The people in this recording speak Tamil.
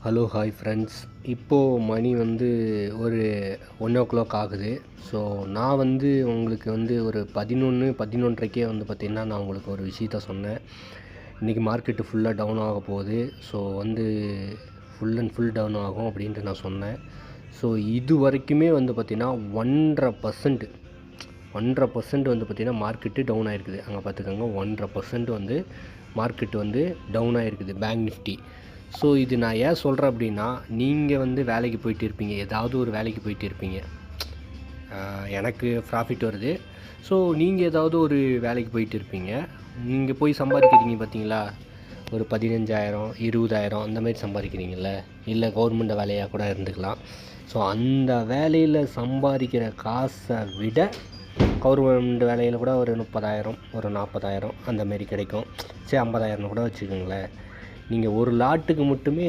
Hello hi friends. இப்போது மணி வந்து ஒரு 1:00 ஆகுது. ஸோ நான் உங்களுக்கு ஒரு 11:30க்கே பார்த்திங்கன்னா நான் உங்களுக்கு ஒரு விஷயத்த சொன்னேன். இன்றைக்கி மார்க்கெட்டு ஃபுல்லாக டவுன் ஆக போகுது. So full and full down ஆகும் அப்படின்ட்டு நான் சொன்னேன். ஸோ இது வரைக்குமே பார்த்திங்கன்னா 1.5% பார்த்திங்கன்னா மார்க்கெட்டு டவுன் ஆகிருக்குது. அங்கே பார்த்துக்கோங்க, 1.5% மார்க்கெட்டு டவுன் ஆகிருக்குது பேங்க் நிஃப்டி. ஸோ இது நான் ஏன் சொல்கிறேன் அப்படின்னா, நீங்கள் வேலைக்கு போயிட்டு இருப்பீங்க, ஏதாவது ஒரு வேலைக்கு போயிட்டு இருப்பீங்க. எனக்கு ப்ராஃபிட் வருது. ஸோ நீங்கள் ஏதாவது ஒரு வேலைக்கு போயிட்டு இருப்பீங்க. நீங்கள் போய் சம்பாதிக்கிறீங்க பார்த்தீங்களா, ஒரு 15,000 20,000 அந்த மாதிரி சம்பாதிக்கிறீங்கள, இல்லை கவர்மெண்ட் வேலையாக கூட இருந்துக்கலாம். ஸோ அந்த வேலையில் சம்பாதிக்கிற காசை விட கவர்மெண்ட் வேலையில் கூட ஒரு 30,000 ஒரு 40,000 அந்தமாரி கிடைக்கும். சரி 50,000 கூட வச்சுக்கோங்களேன். நீங்கள் ஒரு லாட்டுக்கு மட்டுமே